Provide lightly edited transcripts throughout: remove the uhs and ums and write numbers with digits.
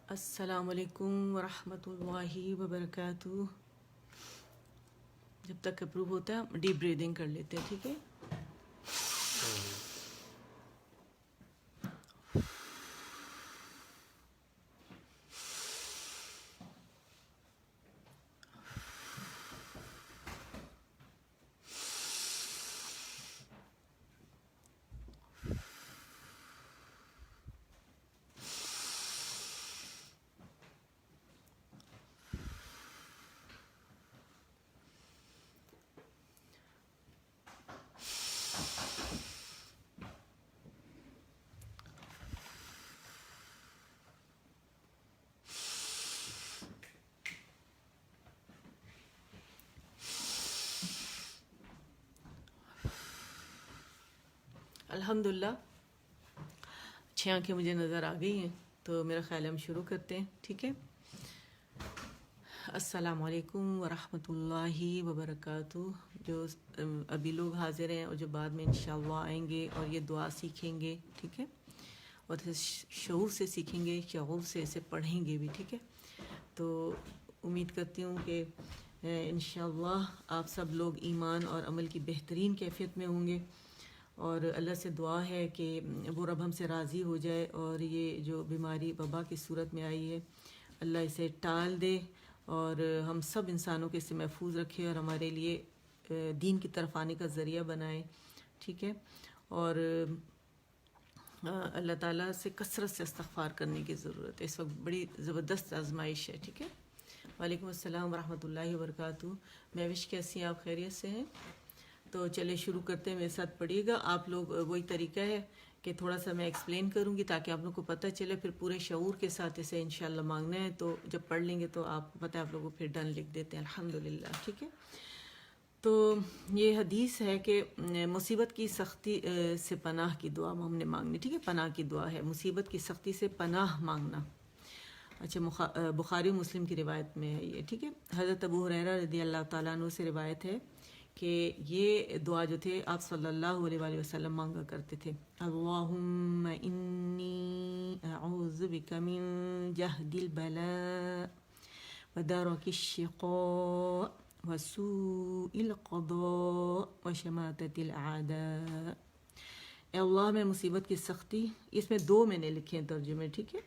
السلام علیکم ورحمۃ اللہ وبرکاتہ. جب تک اپروو ہوتا ہے ڈیپ بریدنگ کر لیتے ہیں. ٹھیک ہے. الحمدللہ 6 آنکھیں مجھے نظر آ گئی ہیں، تو میرا خیال ہے ہم شروع کرتے ہیں. ٹھیک ہے. السلام علیکم ورحمۃ اللہ وبرکاتہ. جو ابھی لوگ حاضر ہیں اور جو بعد میں انشاءاللہ آئیں گے اور یہ دعا سیکھیں گے. ٹھیک ہے. اور شعور سے سیکھیں گے، شعور سے اسے پڑھیں گے بھی. ٹھیک ہے. تو امید کرتی ہوں کہ انشاءاللہ آپ سب لوگ ایمان اور عمل کی بہترین کیفیت میں ہوں گے، اور اللہ سے دعا ہے کہ وہ رب ہم سے راضی ہو جائے اور یہ جو بیماری وبا کی صورت میں آئی ہے اللہ اسے ٹال دے اور ہم سب انسانوں کے اس سے محفوظ رکھے اور ہمارے لیے دین کی طرف آنے کا ذریعہ بنائے. ٹھیک ہے. اور اللہ تعالیٰ سے کثرت سے استغفار کرنے کی ضرورت ہے. اس وقت بڑی زبردست آزمائش ہے. ٹھیک ہے. وعلیکم السلام ورحمۃ اللہ وبرکاتہ. محوش کیسی ہیں آپ؟ خیریت سے ہیں؟ تو چلے شروع کرتے ہیں. میرے ساتھ پڑھیے گا آپ لوگ. وہی طریقہ ہے کہ تھوڑا سا میں ایکسپلین کروں گی تاکہ آپ لوگوں کو پتہ چلے، پھر پورے شعور کے ساتھ اسے انشاءاللہ مانگنا ہے. تو جب پڑھ لیں گے تو آپ کو پتہ ہے، آپ لوگوں کو پھر ڈن لکھ دیتے ہیں الحمدللہ. ٹھیک ہے. تو یہ حدیث ہے کہ مصیبت کی سختی سے پناہ کی دعا ہم نے مانگنی. ٹھیک ہے. پناہ کی دعا ہے، مصیبت کی سختی سے پناہ مانگنا. اچھا، بخاری مسلم کی روایت میں ہے یہ. ٹھیک ہے. حضرت ابو ہریرہ رضی اللہ تعالیٰ عنہ سے روایت ہے کہ یہ دعا جو تھے آپ صلی اللہ علیہ وآلہ وسلم مانگا کرتے تھے. اللہم انی اعوذ بک من جہد البلاء ودرک الشقاء وسوء القضاء وشماتت الاعداء. اے اللہ، میں مصیبت کی سختی، اس میں 2 میں نے لکھے ہیں ترجمے. ٹھیک ہے.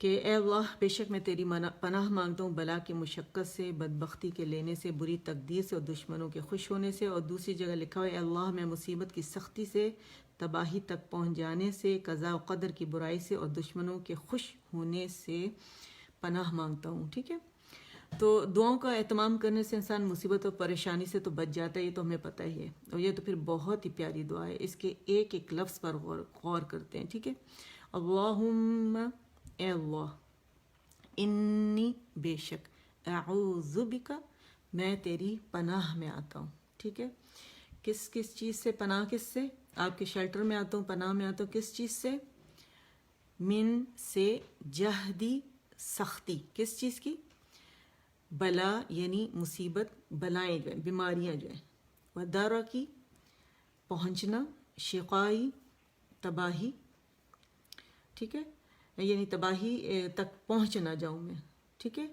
کہ اے اللہ، بے شک میں تیری پناہ مانگتا ہوں بلا کی مشقت سے، بدبختی کے لینے سے، بری تقدیر سے اور دشمنوں کے خوش ہونے سے. اور دوسری جگہ لکھا ہوا ہے اے اللہ، میں مصیبت کی سختی سے، تباہی تک پہنچ جانے سے، قضاء و قدر کی برائی سے اور دشمنوں کے خوش ہونے سے پناہ مانگتا ہوں. ٹھیک ہے. تو دعاؤں کا اہتمام کرنے سے انسان مصیبت اور پریشانی سے تو بچ جاتا ہے، یہ تو ہمیں پتہ ہی ہے. اور یہ تو پھر بہت ہی پیاری دعا ہے. اس کے ایک ایک لفظ پر غور کرتے ہیں. ٹھیک ہے. اللہم، اے اللہ، انی، بے شک، اعوذ بک، میں تیری پناہ میں آتا ہوں. ٹھیک ہے. کس چیز سے پناہ؟ کس سے؟ آپ کے شیلٹر میں آتا ہوں، پناہ میں آتا ہوں. کس چیز سے؟ من سے، جہدی، سختی. کس چیز کی؟ بلا یعنی مصیبت، بلائیں جو ہیں، بیماریاں جو ہیں. ودارا کی، پہنچنا. شقائی، تباہی. ٹھیک ہے. یعنی تباہی تک پہنچ نہ جاؤں میں. ٹھیک ہے.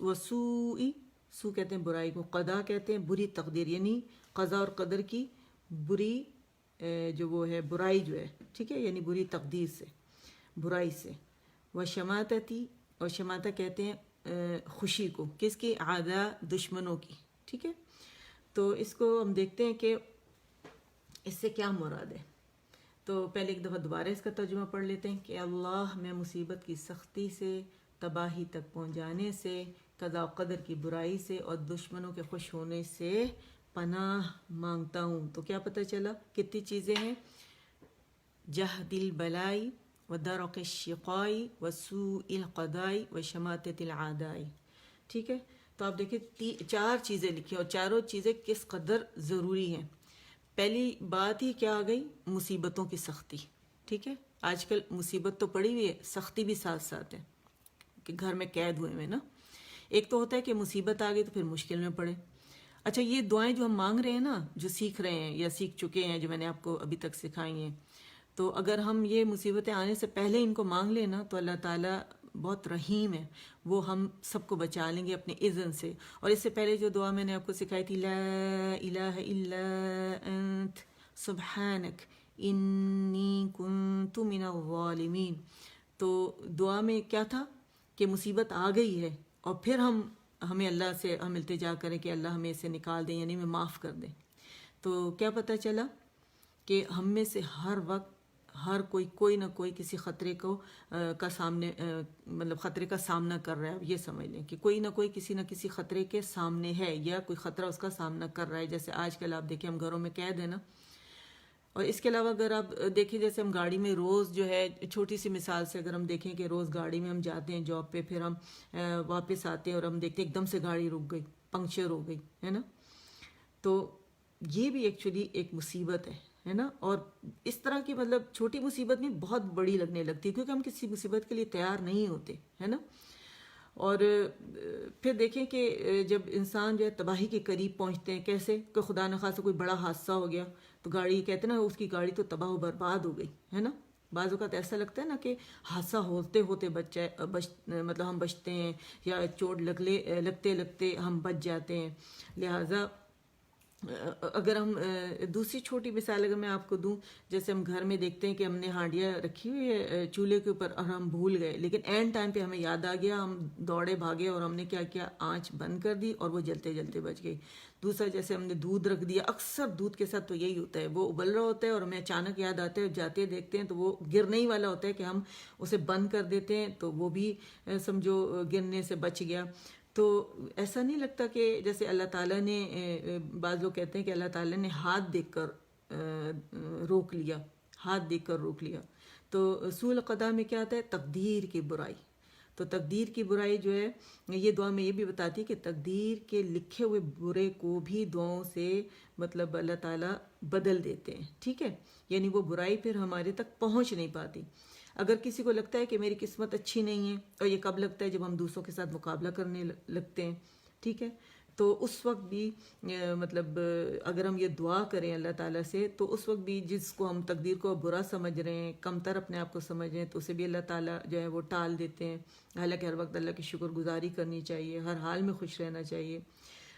وسوئی، سو کہتے ہیں برائی کو، قضا کہتے ہیں بری تقدیر، یعنی قضا اور قدر کی بری جو وہ ہے برائی جو ہے. ٹھیک ہے. یعنی بری تقدیر سے، برائی سے. وشماتتی، اور شماتہ کہتے ہیں خوشی کو. کس کی؟ اعداء، دشمنوں کی. ٹھیک ہے. تو اس کو ہم دیکھتے ہیں کہ اس سے کیا مراد ہے. تو پہلے ایک دفعہ دوبارہ اس کا ترجمہ پڑھ لیتے ہیں کہ اللہ، میں مصیبت کی سختی سے، تباہی تک پہنچ جانے سے، قضاء و قدر کی برائی سے اور دشمنوں کے خوش ہونے سے پناہ مانگتا ہوں. تو کیا پتہ چلا؟ کتنی چیزیں ہیں؟ جہد البلائی ودرک الشقائی وسوء القضائی وشماتت الاعداء. ٹھیک ہے. تو آپ دیکھیں 4 چیزیں لکھی اور چاروں چیزیں کس قدر ضروری ہیں. پہلی بات ہی کیا آ گئی؟ مصیبتوں کی سختی. ٹھیک ہے. آج کل مصیبت تو پڑی ہوئی ہے، سختی بھی ساتھ ساتھ ہے کہ گھر میں قید ہوئے ہیں نا. ایک تو ہوتا ہے کہ مصیبت آ گئی تو پھر مشکل میں پڑے. اچھا، یہ دعائیں جو ہم مانگ رہے ہیں نا، جو سیکھ رہے ہیں یا سیکھ چکے ہیں، جو میں نے آپ کو ابھی تک سکھائی ہیں، تو اگر ہم یہ مصیبتیں آنے سے پہلے ان کو مانگ لیں نا تو اللہ تعالیٰ بہت رحیم ہے، وہ ہم سب کو بچا لیں گے اپنے اذن سے۔ اور اس سے پہلے جو دعا میں نے آپ کو سکھائی تھی، لا الہ الا انت سبحانک انی کنت من الظالمین، تو دعا میں کیا تھا کہ مصیبت آ گئی ہے اور پھر ہمیں اللہ سے ہم التجا کریں کہ اللہ ہمیں اسے نکال دیں، یعنی ہمیں معاف کر دیں۔ تو کیا پتہ چلا کہ ہم میں سے ہر وقت ہر کوئی نہ کوئی کسی خطرے کا سامنے مطلب خطرے کا سامنا کر رہا ہے۔ یہ سمجھ لیں کہ کوئی نہ کوئی کسی نہ کسی خطرے کے سامنے ہے، یا کوئی خطرہ اس کا سامنا کر رہا ہے۔ جیسے آج کل آپ دیکھیں ہم گھروں میں قید ہیں نا، اور اس کے علاوہ اگر آپ دیکھیں جیسے ہم گاڑی میں روز جو ہے، چھوٹی سی مثال سے اگر ہم دیکھیں کہ روز گاڑی میں ہم جاتے ہیں جاب پہ، پھر ہم واپس آتے ہیں اور ہم دیکھتے ہیں ایک دم سے گاڑی رک گئی، پنکچر ہو گئی ہے نا، تو یہ بھی ایکچولی ایک مصیبت ہے نا۔ اور اس طرح کی مطلب چھوٹی مصیبت نہیں، بہت بڑی لگنے لگتی ہے، کیونکہ ہم کسی مصیبت کے لیے تیار نہیں ہوتے ہے نا۔ اور پھر دیکھیں کہ جب انسان جو ہے تباہی کے قریب پہنچتے ہیں، کیسے کہ خدا نخواستہ کوئی بڑا حادثہ ہو گیا تو گاڑی کہتے ہیں نا، اس کی گاڑی تو تباہ و برباد ہو گئی ہے نا۔ بعض اوقات ایسا لگتا ہے نا کہ حادثہ ہوتے ہوتے مطلب ہم بچتے ہیں، یا چوٹ لگتے لگتے ہم بچ جاتے ہیں۔ لہٰذا اگر ہم دوسری چھوٹی مثال اگر میں آپ کو دوں، جیسے ہم گھر میں دیکھتے ہیں کہ ہم نے ہانڈیاں رکھی ہوئی ہے چولہے کے اوپر اور ہم بھول گئے، لیکن اینڈ ٹائم پہ ہمیں یاد آ گیا، ہم دوڑے بھاگے اور ہم نے کیا کیا، آنچ بند کر دی اور وہ جلتے جلتے بچ گئی۔ دوسرا جیسے ہم نے دودھ رکھ دیا، اکثر دودھ کے ساتھ تو یہی ہوتا ہے، وہ ابل رہا ہوتا ہے اور ہمیں اچانک یاد آتا ہے، جاتے دیکھتے ہیں تو وہ گرنے ہی والا ہوتا ہے کہ ہم اسے بند کر دیتے ہیں، تو وہ بھی سمجھو گرنے سے بچ گیا۔ تو ایسا نہیں لگتا کہ جیسے اللہ تعالیٰ نے، بعض لوگ کہتے ہیں کہ اللہ تعالیٰ نے ہاتھ دیکھ کر روک لیا، ہاتھ دیکھ کر روک لیا۔ تو سوء القضاء میں کیا آتا ہے، تقدیر کی برائی۔ تو تقدیر کی برائی جو ہے، یہ دعا میں یہ بھی بتاتی ہے کہ تقدیر کے لکھے ہوئے برے کو بھی دعاؤں سے مطلب اللہ تعالیٰ بدل دیتے ہیں، ٹھیک ہے، یعنی وہ برائی پھر ہمارے تک پہنچ نہیں پاتی۔ اگر کسی کو لگتا ہے کہ میری قسمت اچھی نہیں ہے، اور یہ کب لگتا ہے، جب ہم دوسروں کے ساتھ مقابلہ کرنے لگتے ہیں، ٹھیک ہے، تو اس وقت بھی مطلب اگر ہم یہ دعا کریں اللہ تعالیٰ سے، تو اس وقت بھی جس کو ہم تقدیر کو برا سمجھ رہے ہیں، کم تر اپنے آپ کو سمجھ رہے ہیں، تو اسے بھی اللہ تعالیٰ جو ہے وہ ٹال دیتے ہیں۔ حالانکہ ہر وقت اللہ کی شکر گزاری کرنی چاہیے، ہر حال میں خوش رہنا چاہیے۔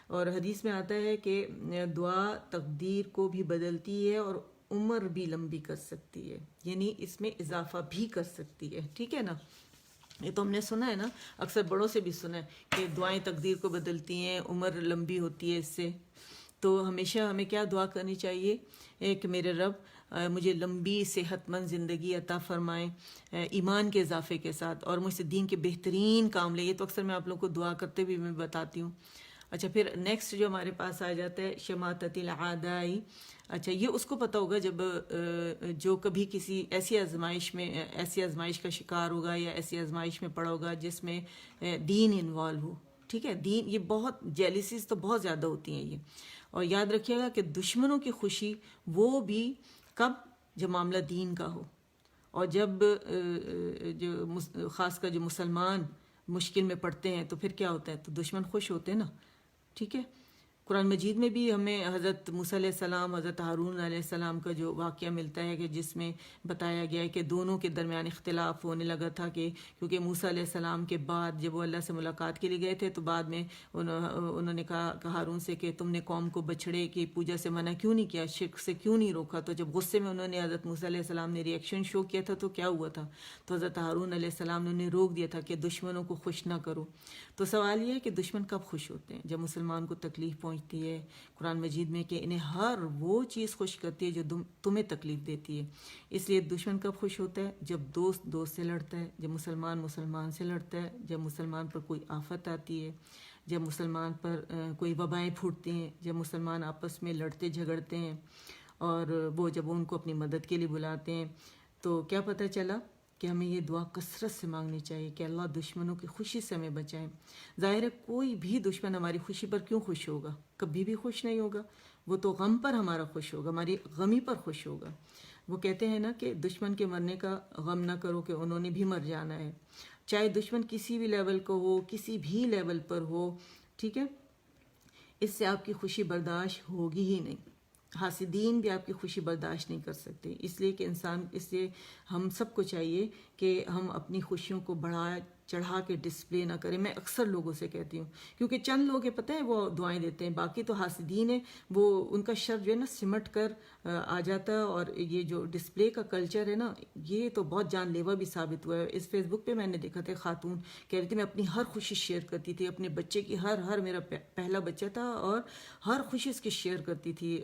اور حدیث میں آتا ہے کہ دعا تقدیر کو بھی بدلتی ہے اور عمر بھی لمبی کر سکتی ہے، یعنی اس میں اضافہ بھی کر سکتی ہے، ٹھیک ہے نا۔ یہ تو ہم نے سنا ہے نا، اکثر بڑوں سے بھی سنا ہے کہ دعائیں تقدیر کو بدلتی ہیں، عمر لمبی ہوتی ہے اس سے۔ تو ہمیشہ ہمیں کیا دعا کرنی چاہیے کہ میرے رب مجھے لمبی صحت مند زندگی عطا فرمائیں ایمان کے اضافے کے ساتھ، اور مجھ سے دین کے بہترین کام لے۔ یہ تو اکثر میں آپ لوگوں کو دعا کرتے بھی میں بتاتی ہوں۔ اچھا، پھر نیکسٹ جو ہمارے پاس آ جاتا ہے شماتت العادائی۔ اچھا، یہ اس کو پتہ ہوگا جب جو کبھی کسی ایسی آزمائش کا شکار ہوگا یا ایسی آزمائش میں پڑا ہوگا جس میں دین انوالو ہو، ٹھیک ہے، دین، یہ بہت جیلیسیز تو بہت زیادہ ہوتی ہیں یہ۔ اور یاد رکھیے گا کہ دشمنوں کی خوشی وہ بھی کب، جب معاملہ دین کا ہو، اور جب خاص کر جو مسلمان مشکل میں پڑتے ہیں تو پھر کیا ہوتا ہے، تو دشمن خوش ہوتے ہیں نا، ٹھیک ہے۔ قرآن مجید میں بھی ہمیں حضرت موسیٰ علیہ السلام، حضرت ہارون علیہ السلام کا جو واقعہ ملتا ہے کہ جس میں بتایا گیا ہے کہ دونوں کے درمیان اختلاف ہونے لگا تھا، کہ کیونکہ موسیٰ علیہ السلام کے بعد جب وہ اللہ سے ملاقات کے لیے گئے تھے تو بعد میں انہوں نے کہا ہارون سے کہ تم نے قوم کو بچھڑے کی پوجا سے منع کیوں نہیں کیا، شرک سے کیوں نہیں روکا؟ تو جب غصے میں انہوں نے حضرت موسیٰ علیہ السلام نے ریئیکشن شو کیا تھا تو کیا ہوا تھا، تو حضرت ہارون علیہ السلام نے انہیں روک دیا تھا کہ دشمنوں کو خوش نہ کرو۔ تو سوال یہ ہے کہ دشمن کب خوش ہوتے ہیں؟ جب مسلمان کو تکلیف پہنچتی ہے۔ قرآن مجید میں کہ انہیں ہر وہ چیز خوش کرتی ہے جو تمہیں تکلیف دیتی ہے۔ اس لیے دشمن کب خوش ہوتا ہے؟ جب دوست دوست سے لڑتا ہے، جب مسلمان سے لڑتا ہے، جب مسلمان پر کوئی آفت آتی ہے، جب مسلمان پر کوئی وبائیں پھوٹتی ہیں، جب مسلمان آپس میں لڑتے جھگڑتے ہیں، اور وہ جب ان کو اپنی مدد کے لیے بلاتے ہیں، تو کیا پتہ چلا کہ ہمیں یہ دعا کثرت سے مانگنی چاہیے کہ اللہ دشمنوں کی خوشی سے ہمیں بچائیں۔ ظاہر ہے کوئی بھی دشمن ہماری خوشی پر کیوں خوش ہوگا؟ کبھی بھی خوش نہیں ہوگا، وہ تو غم پر ہمارا خوش ہوگا، ہماری غمی پر خوش ہوگا۔ وہ کہتے ہیں نا کہ دشمن کے مرنے کا غم نہ کرو کہ انہوں نے بھی مر جانا ہے، چاہے دشمن کسی بھی لیول کو ہو، کسی بھی لیول پر ہو، ٹھیک ہے، اس سے آپ کی خوشی برداشت ہوگی ہی نہیں۔ حاسدین بھی آپ کی خوشی برداشت نہیں کر سکتے، اس لیے کہ ہم سب کو چاہیے کہ ہم اپنی خوشیوں کو بڑھا چڑھا کے ڈسپلے نہ کریں. میں اکثر لوگوں سے کہتی ہوں، کیونکہ چند لوگ ہیں پتہ ہے وہ دعائیں دیتے ہیں، باقی تو حاسدین ہیں، وہ ان کا شر جو ہے نا سمٹ کر آ جاتا ہے. اور یہ جو ڈسپلے کا کلچر ہے نا، یہ تو بہت جان لیوا بھی ثابت ہوا ہے. اس فیس بک پہ میں نے دیکھا تھا خاتون کہہ رہی تھی میں اپنی ہر خوشی شیئر کرتی تھی، اپنے بچے کی ہر میرا پہلا بچہ تھا اور ہر خوشی اس کی شیئر کرتی تھی.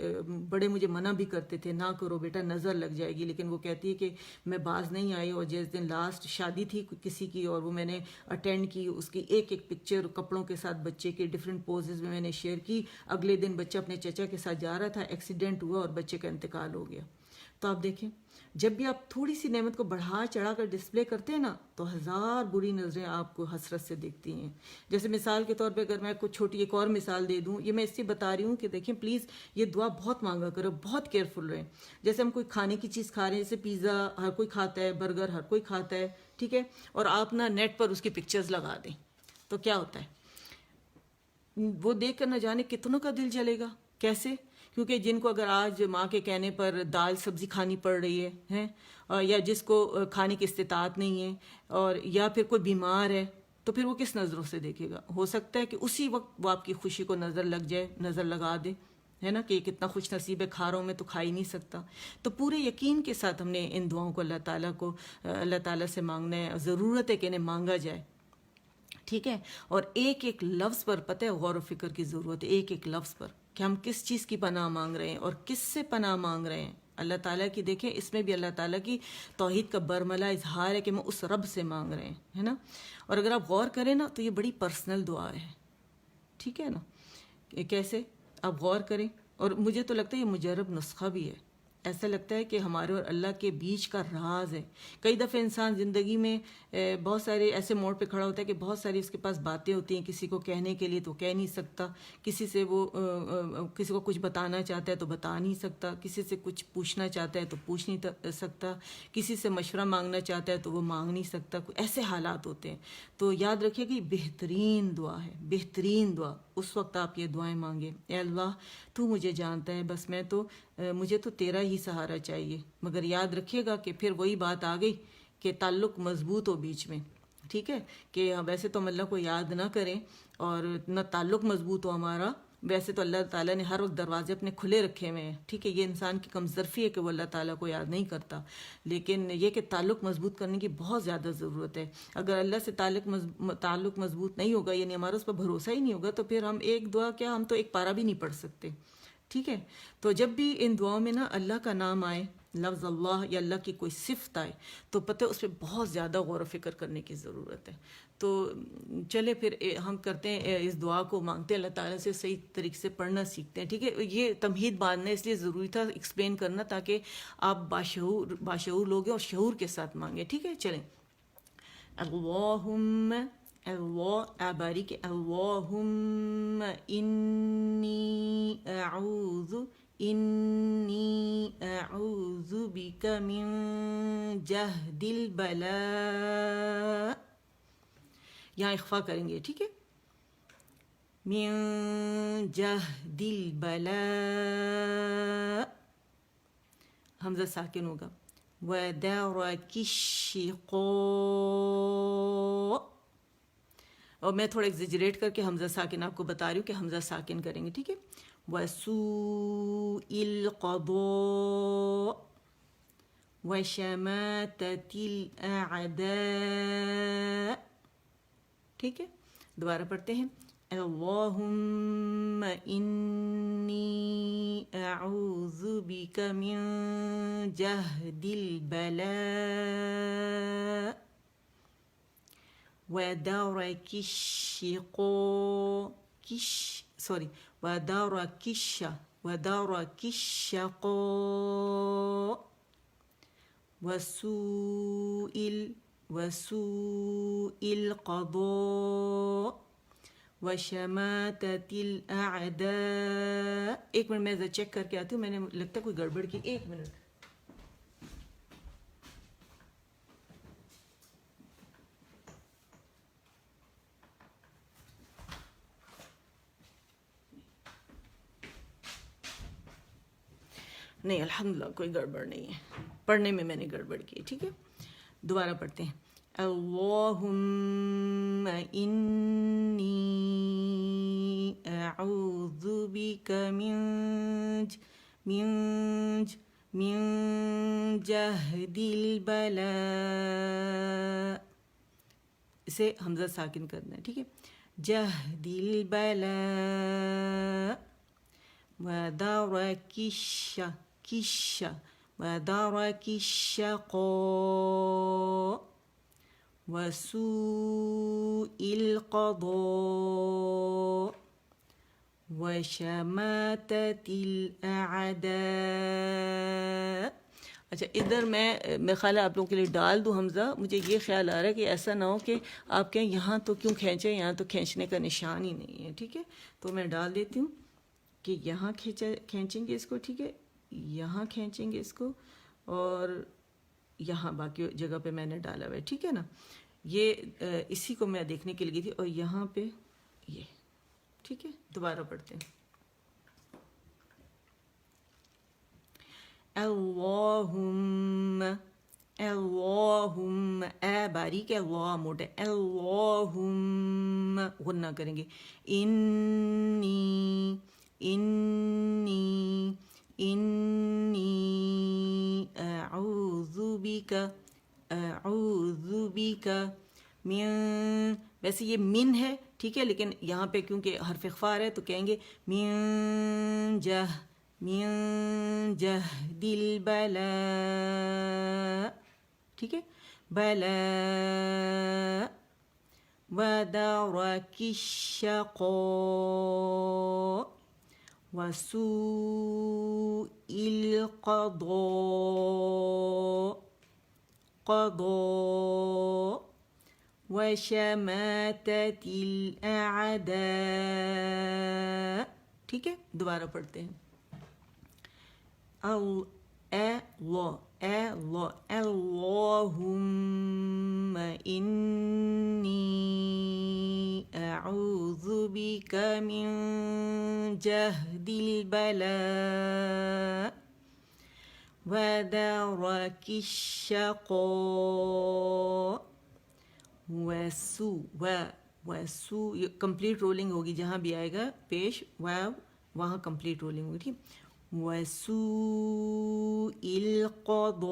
بڑے مجھے منع بھی کرتے تھے، نہ کرو بیٹا نظر لگ جائے گی، لیکن وہ کہتی ہے کہ میں باز نہیں آئی. اور جس دن لاسٹ شادی تھی کسی کی اور وہ میں نے اٹینڈ کی، اس کی ایک پکچر کپڑوں کے ساتھ بچے کے ڈفرینٹ پوزز میں نے شیئر کی. اگلے دن بچہ اپنے چچا کے ساتھ جا رہا تھا، ایکسیڈنٹ ہوا اور بچے کا انتقال ہو گیا. تو آپ دیکھیں جب بھی آپ تھوڑی سی نعمت کو بڑھا چڑھا کر ڈسپلے کرتے ہیں نا تو ہزار بری نظریں آپ کو حسرت سے دیکھتی ہیں. جیسے مثال کے طور پہ اگر میں کچھ چھوٹی ایک اور مثال دے دوں، یہ میں اس سے بتا رہی ہوں کہ دیکھیں پلیز یہ دعا بہت مانگا کرو، بہت کیئرفل رہیں. جیسے ہم کوئی کھانے کی چیز کھا رہے ہیں، جیسے پیزا ہر کوئی کھاتا ہے، برگر ہر کوئی کھاتا ہے، ٹھیک ہے، اور آپ نا نیٹ پر اس کی پکچرز لگا دیں تو کیا ہوتا ہے؟ وہ دیکھ کر نہ جانے کتنوں کا دل جلے گا. کیسے؟ کیونکہ جن کو اگر آج ماں کے کہنے پر دال سبزی کھانی پڑ رہی ہے یا جس کو کھانے کی استطاعت نہیں ہے، اور یا پھر کوئی بیمار ہے، تو پھر وہ کس نظروں سے دیکھے گا؟ ہو سکتا ہے کہ اسی وقت وہ آپ کی خوشی کو نظر لگ جائے، نظر لگا دے، ہے نا، کہ یہ کتنا خوش نصیب ہے، کھا رہا ہوں میں تو کھا ہی نہیں سکتا. تو پورے یقین کے ساتھ ہم نے ان دعاؤں کو اللہ تعالیٰ سے مانگنا ہے. ضرورت ہے کہ انہیں مانگا جائے، ٹھیک ہے. اور ایک لفظ پر پتہ ہے غور و فکر کی ضرورت ہے، ایک لفظ پر کہ ہم کس چیز کی پناہ مانگ رہے ہیں اور کس سے پناہ مانگ رہے ہیں. اللہ تعالیٰ کی دیکھیں اس میں بھی اللہ تعالیٰ کی توحید کا برملا اظہار ہے کہ میں اس رب سے مانگ رہے ہیں، ہے نا. اور اگر آپ غور کریں نا تو یہ بڑی پرسنل دعا ہے، ٹھیک ہے نا. کیسے آپ غور کریں، اور مجھے تو لگتا ہے یہ مجرب نسخہ بھی ہے. ایسا لگتا ہے کہ ہمارے اور اللہ کے بیچ کا راز ہے. کئی دفعہ انسان زندگی میں بہت سارے ایسے موڑ پہ کھڑا ہوتا ہے کہ بہت ساری اس کے پاس باتیں ہوتی ہیں کسی کو کہنے کے لیے تو کہہ نہیں سکتا، کسی سے وہ کسی کو کچھ بتانا چاہتا ہے تو بتا نہیں سکتا، کسی سے کچھ پوچھنا چاہتا ہے تو پوچھ نہیں سکتا، کسی سے مشورہ مانگنا چاہتا ہے تو وہ مانگ نہیں سکتا. ایسے حالات ہوتے ہیں. تو یاد رکھیے کہ یہ بہترین دعا ہے، بہترین دعا. اس وقت آپ یہ دعائیں مانگیں، اے اللہ تو مجھے جانتا ہے، بس مجھے تو تیرا ہی سہارا چاہیے. مگر یاد رکھیے گا کہ پھر وہی بات آ گئی کہ تعلق مضبوط ہو بیچ میں، ٹھیک ہے، کہ ویسے تو ہم اللہ کو یاد نہ کریں اور نہ تعلق مضبوط ہو ہمارا. ویسے تو اللہ تعالیٰ نے ہر وقت دروازے اپنے کھلے رکھے ہوئے ہیں، ٹھیک ہے. یہ انسان کی کمزرفی ہے کہ وہ اللہ تعالیٰ کو یاد نہیں کرتا، لیکن یہ کہ تعلق مضبوط کرنے کی بہت زیادہ ضرورت ہے. اگر اللہ سے تعلق مضبوط نہیں ہوگا، یعنی ہمارا اس پر بھروسہ ہی نہیں ہوگا، تو پھر ہم ایک دعا کیا، ہم تو ایک پارہ بھی نہیں پڑھ سکتے، ٹھیک ہے. تو جب بھی ان دعاؤں میں نا اللہ کا نام آئے، لفظ اللہ یا اللہ کی کوئی صفت آئے، تو پتہ اس پہ بہت زیادہ غور و فکر کرنے کی ضرورت ہے. تو چلے پھر ہم کرتے ہیں اس دعا کو مانگتے ہیں اللہ تعالیٰ سے، صحیح طریقے سے پڑھنا سیکھتے ہیں، ٹھیک ہے. یہ تمہید باندھنا اس لیے ضروری تھا ایکسپلین کرنا، تاکہ آپ باشعور لوگ ہیں اور شعور کے ساتھ مانگیں، ٹھیک ہے. چلیں. اللہم، اللہ باریک، اللہم انی اعوذ بک من جہد البلاء. یہاں اخفا کریں گے، ٹھیک ہے. من جہد البلاء، حمزہ ساکن ہوگا. ودرک الشقاء، اور میں تھوڑا ایگزیجریٹ کر کے حمزہ ساکن آپ کو بتا رہی ہوں کہ حمزہ ساکن کریں گے، ٹھیک ہے. وسوء القضاء وشماتة الأعداء، ٹھیک ہے. دوبارہ پڑھتے ہیں. اللہم انی اعوذ بک من جہد البلاء ودرک الشقاء، ودرک الشقاء وسوء القضاء وشماتة الأعداء. ایک منٹ میں چیک کر کے آتی ہوں، میں نے لگتا ہے کوئی گڑبڑ کی. ایک منٹ. نہیں الحمدللہ کوئی گڑبڑ نہیں ہے، پڑھنے میں نے گڑبڑ کی، ٹھیک ہے. دوبارہ پڑھتے ہیں. اللہم انی اعوذ بک من جہد البلاء، اسے حمزہ ساکن کرنا ہے، ٹھیک ہے، جہد البلاء ودرک الشقاء وسوء القضاء وشماتة الأعداء۔ اچھا ادھر میں خیال ہے آپ لوگوں کے لیے ڈال دوں حمزہ، مجھے یہ خیال آ رہا ہے کہ ایسا نہ ہو کہ آپ کہیں یہاں تو کیوں کھینچے، یہاں تو کھینچنے کا نشان ہی نہیں ہے، ٹھیک ہے، تو میں ڈال دیتی ہوں کہ یہاں کھینچیں گے اس کو، ٹھیک ہے، یہاں کھینچیں گے اس کو، اور یہاں باقی جگہ پہ میں نے ڈالا ہوا ہے، ٹھیک ہے نا، یہ اسی کو میں دیکھنے کے لیے گئی تھی، اور یہاں پہ یہ، ٹھیک ہے، دوبارہ پڑھتے ہیں۔ اللہم اے باریک ہے، اللہ موٹا ہے، اللہم غنہ کریں گے، انی اعوذ بک من، ویسے یہ من ہے، ٹھیک ہے، لیکن یہاں پہ کیونکہ حرف اخفار ہے تو کہیں گے من جہد البلاء، ٹھیک ہے، بلاء ودرک الشقاء وسوء القضاء وشماتة الأعداء، ٹھیک ہے، دوبارہ پڑھتے ہیں۔ اللہم انی اعوذ بک من جہد البلاء ودرک الشقاء وسوء، یہ کمپلیٹ رولنگ ہوگی، جہاں بھی آئے گا پیش واو وہاں کمپلیٹ رولنگ ہوگی، ٹھیک، وسوء القضاء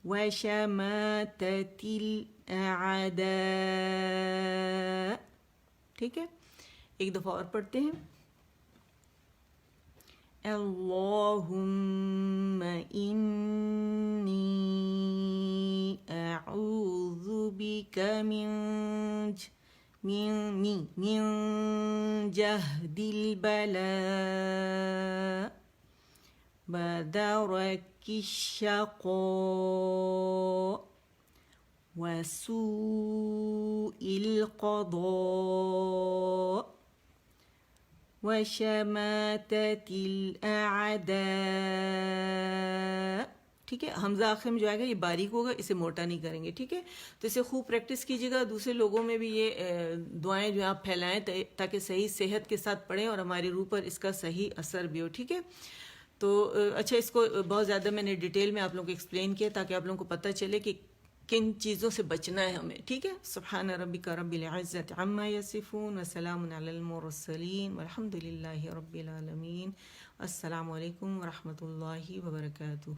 وشماتة الأعداء، ٹھیک ہے، ایک دفعہ اور پڑھتے ہیں۔ اللہم انی اعوذ بک من جہد البلاء ودرک الشقاء وسوء القضاء وشماتة الأعداء، ٹھیک ہے، حمزہ آخر میں جو آئے گا یہ باریک ہوگا، اسے موٹا نہیں کریں گے، ٹھیک ہے، تو اسے خوب پریکٹس کیجیے گا، دوسرے لوگوں میں بھی یہ دعائیں جو آپ پھیلائیں تاکہ صحیح صحت کے ساتھ پڑھیں اور ہماری روح پر اس کا صحیح اثر بھی ہو، ٹھیک ہے۔ تو اچھا اس کو بہت زیادہ میں نے ڈیٹیل میں آپ لوگوں کو ایکسپلین کیا تاکہ آپ لوگوں کو پتہ چلے کہ کن چیزوں سے بچنا ہے ہمیں، ٹھیک ہے۔ سبحان ربک رب العزت عما یصفون وسلام علی المرسلین والحمد للہ رب العالمین۔ السلام علیکم ورحمۃ اللہ وبرکاتہ۔